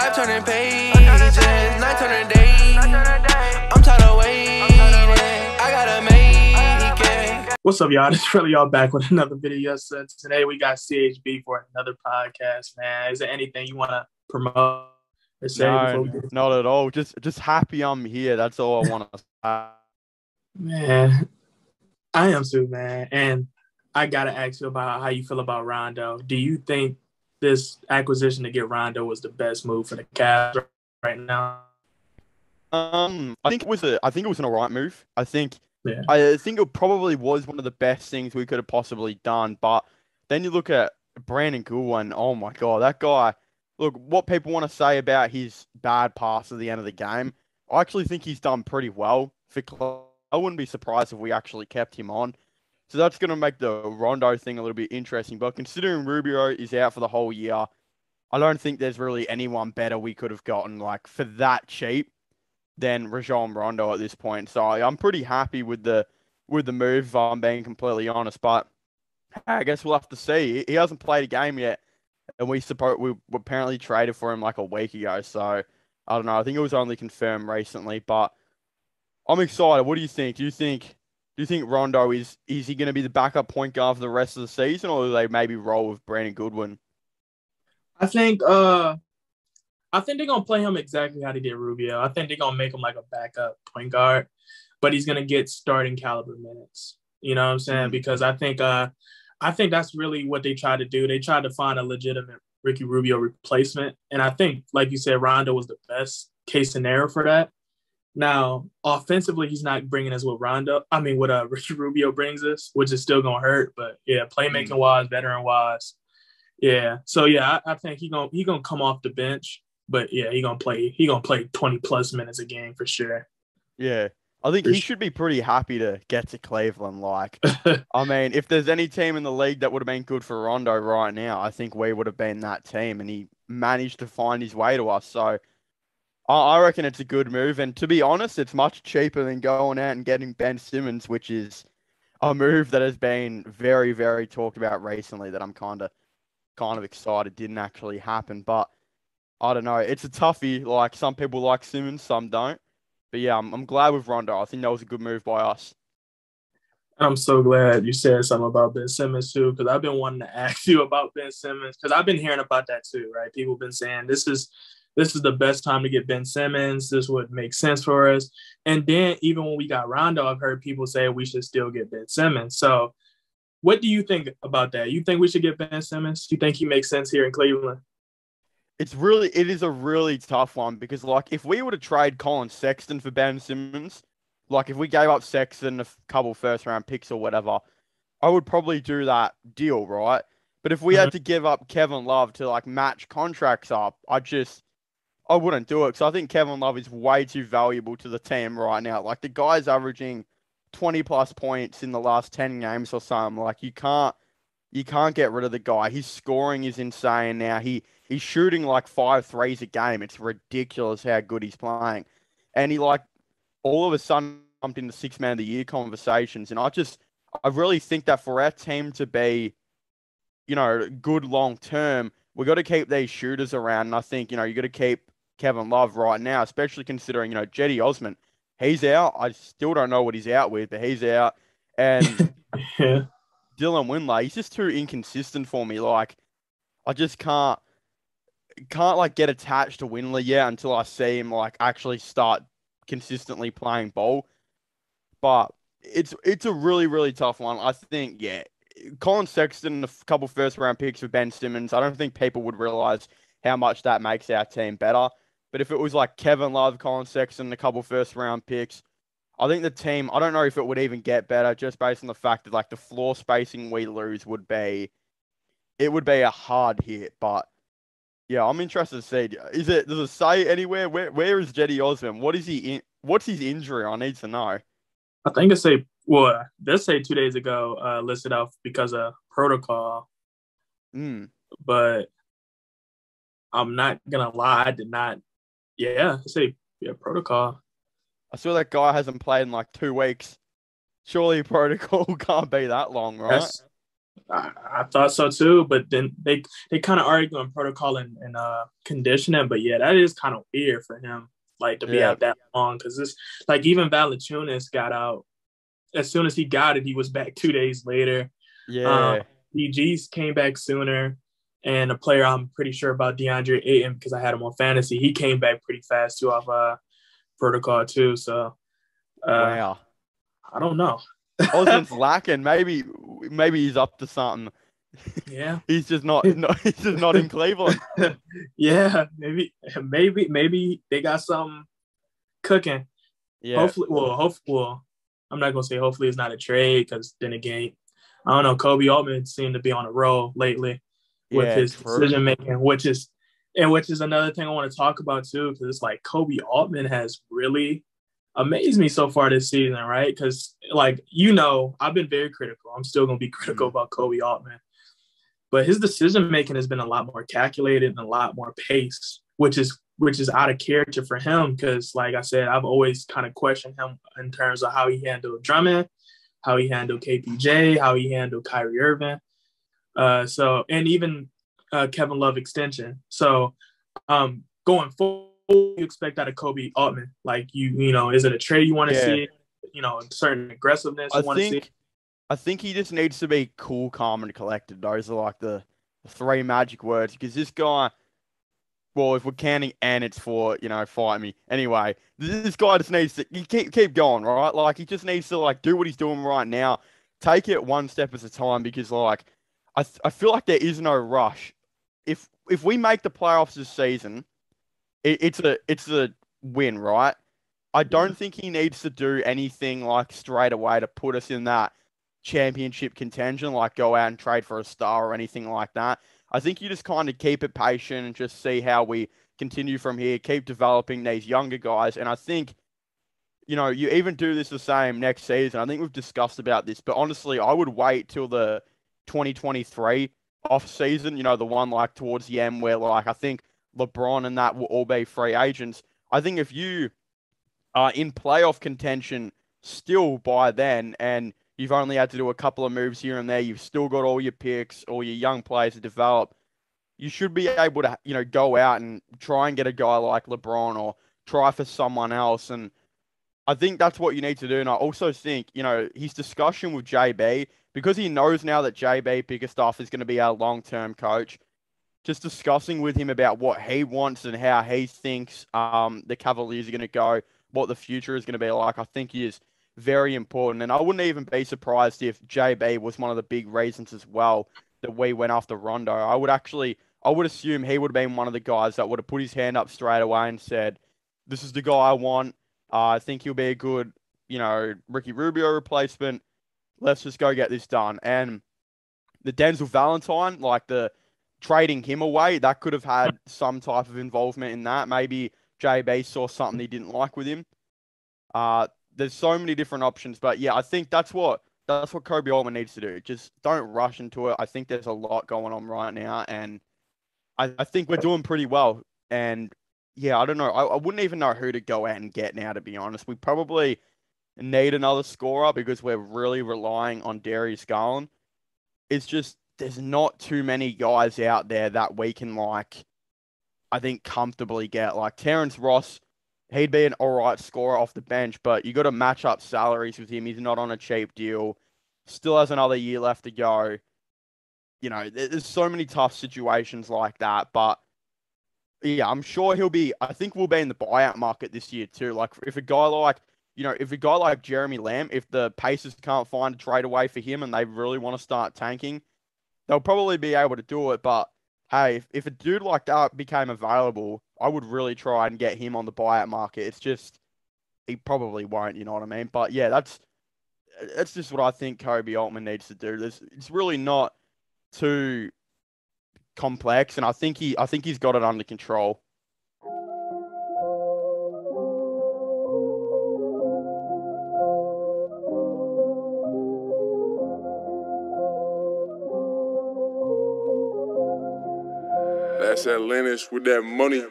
Life turning pages, night turning days. I'm tired of waiting. I gotta make it. What's up, y'all? It's Relly, y'all back with another video. So today we got CHB for another podcast, man. Is there anything you want to promote or say before we No, do? not at all. Just happy I'm here. That's all I want to say. Man, I am too, man. And I got to ask you about how you feel about Rondo. Do you think this acquisition to get Rondo was the best move for the Cavs right now? I think it was an alright move. Yeah. I think it probably was one of the best things we could have possibly done. But then you look at Brandon Goodwin. Oh my God, that guy. Look, what people want to say about his bad pass at the end of the game, I actually think he's done pretty well I wouldn't be surprised if we actually kept him on. So that's going to make the Rondo thing a little bit interesting. But considering Rubio is out for the whole year, I don't think there's really anyone better we could have gotten like for that cheap than Rajon Rondo at this point. So I'm pretty happy with the move, if I'm being completely honest. But I guess we'll have to see. He hasn't played a game yet, and we apparently traded for him like a week ago. So I don't know. I think it was only confirmed recently, but I'm excited. What do you think? Do you think Rondo is he going to be the backup point guard for the rest of the season, or do they maybe roll with Brandon Goodwin? I think they're gonna play him exactly how they did Rubio. I think they're gonna make him like a backup point guard, but he's gonna get starting caliber minutes. You know what I'm saying? Because I think that's really what they tried to do. They tried to find a legitimate Ricky Rubio replacement, and I think, like you said, Rondo was the best case scenario for that. Now, offensively, he's not bringing us what Ricky Rubio brings us, which is still gonna hurt. But yeah, playmaking wise, veteran wise, yeah. So yeah, I think he gonna come off the bench, but yeah, he gonna play 20 plus minutes a game for sure. Yeah, I think he should be pretty happy to get to Cleveland. Like, I mean, if there's any team in the league that would have been good for Rondo right now, I think we would have been that team, and he managed to find his way to us. So I reckon it's a good move, and to be honest, it's much cheaper than going out and getting Ben Simmons, which is a move that has been very, very talked about recently. That I'm kind of excited didn't actually happen, but I don't know. It's a toughie. Like, some people like Simmons, some don't. But yeah, I'm glad with Rondo. I think that was a good move by us. I'm so glad you said something about Ben Simmons too, because I've been wanting to ask you about Ben Simmons, because I've been hearing about that too, right? People have been saying this is the best time to get Ben Simmons. This would make sense for us. And then even when we got Rondo, I've heard people say we should still get Ben Simmons. So what do you think about that? You think we should get Ben Simmons? You think he makes sense here in Cleveland? It is a really tough one because, like, if we were to trade Colin Sexton for Ben Simmons, like if we gave up Sexton a couple first round picks or whatever, I would probably do that deal, right? But if we had to give up Kevin Love to like match contracts up, I wouldn't do it because I think Kevin Love is way too valuable to the team right now. Like, the guy's averaging 20 plus points in the last 10 games or something. Like, you can't get rid of the guy. His scoring is insane now. He's shooting like 5 threes a game. It's ridiculous how good he's playing. And he, like, all of a sudden jumped into 6-man of the year conversations. And I really think that for our team to be, good long term, we got to keep these shooters around. And I think, you got to keep Kevin Love right now, especially considering, Jetty Osman, he's out. I still don't know what he's out with, but he's out. And Yeah. Dylan Windley, he's just too inconsistent for me. Like, I just can't like get attached to Windley yet until I see him like actually start consistently playing ball. But it's a really, really tough one. I think, yeah, Colin Sexton, a couple first round picks with Ben Simmons, I don't think people would realize how much that makes our team better. But if it was like Kevin Love, Colin Sexton, a couple first round picks, I think the team, I don't know if it would even get better just based on the fact that like the floor spacing we lose would be a hard hit. But yeah, I'm interested to see. Does it say anywhere where is Jetty Osman? What's his injury? I need to know. I think they say 2 days ago, listed out because of protocol. But I'm not gonna lie, I did not. Yeah, say protocol. I saw that guy hasn't played in like 2 weeks. Surely protocol can't be that long, right? I thought so too, but then they kind of argue on protocol and conditioning. But yeah, that is kind of weird for him, like to be Yeah, out that long because this, like even Valanciunas got out as soon as he got it, he was back 2 days later. Um, yeah, DG's came back sooner, and a player I'm pretty sure about DeAndre Ayton because I had him on fantasy. He came back pretty fast too off protocol too. So wow. I don't know. Osman's lacking. Maybe he's up to something. Yeah. He's just not he's just not in Cleveland. Yeah, maybe they got something cooking. Yeah, Well, I'm not gonna say hopefully it's not a trade because then again, I don't know. Kobe Altman seemed to be on a roll lately with yeah, his true. decision making, which is another thing I want to talk about too, because it's like Kobe Altman has really amazed me so far this season, right? Because I've been very critical. I'm still gonna be critical Mm. about Kobe Altman, but his decision making has been a lot more calculated and a lot more paced, which is out of character for him. Because, like I said, I've always kind of questioned him in terms of how he handled Drummond, how he handled KPJ, how he handled Kyrie Irving. And even Kevin Love extension. So going forward, you expect out of Kobe Altman? Like is it a trade you want to Yeah. see? Certain aggressiveness I you want to see. think I think he just needs to be cool, calm, and collected. Those are like the three magic words. Because this guy, well, if we're counting and it's for, fight me. Anyway, this guy just needs to keep going, right? Like he just needs to like do what he's doing right now. Take it one step at a time because like I feel like there is no rush. If we make the playoffs this season, it's a win, right? I Yeah. don't think he needs to do anything like straight away to put us in that championship contention, like go out and trade for a star or anything like that. I think you just kind of keep it patient and just see how we continue from here, keep developing these younger guys. And I think, you even do this the same next season. I think we've discussed about this, but honestly, I would wait till the 2023 off season, the one like towards the end where like I think LeBron and that will all be free agents. I think if you in playoff contention still by then, and you've only had to do a couple of moves here and there. You've still got all your picks, all your young players to develop. You should be able to, go out and try and get a guy like LeBron or try for someone else. And I think that's what you need to do. And I also think, his discussion with JB, because he knows now that JB Bickerstaff is going to be our long-term coach, just discussing with him about what he wants and how he thinks the Cavaliers are going to go, what the future is going to be like, I think is very important. And I wouldn't even be surprised if JB was one of the big reasons as well that we went after Rondo. I would assume he would have been one of the guys that would have put his hand up straight away and said, "This is the guy I want. I think he'll be a good, Ricky Rubio replacement. Let's just go get this done." And the Denzel Valentine, like the trading him away, that could have had some type of involvement in that. Maybe JB saw something he didn't like with him. There's so many different options, but yeah, I think that's what Kobe Altman needs to do. Just don't rush into it. I think there's a lot going on right now, and I think we're doing pretty well. And yeah, I don't know. I wouldn't even know who to go out and get now, to be honest. We probably need another scorer because we're really relying on Darius Garland. It's just there's not too many guys out there that we can like, I think, comfortably get. Like Terrence Ross, he'd be an all right scorer off the bench, but you got to match up salaries with him. He's not on a cheap deal. Still has another year left to go. There's so many tough situations like that, but yeah, I'm sure he'll be. I think we'll be in the buyout market this year too. Like if a guy like Jeremy Lamb, if the Pacers can't find a trade away for him and they really want to start tanking, they'll probably be able to do it. But hey, if a dude like that became available, I would really try and get him on the buyout market. It's just he probably won't, you know what I mean? But yeah, that's just what I think Kobe Altman needs to do. It's really not too complex, and I think he's got it under control. That's Atlantis with that money.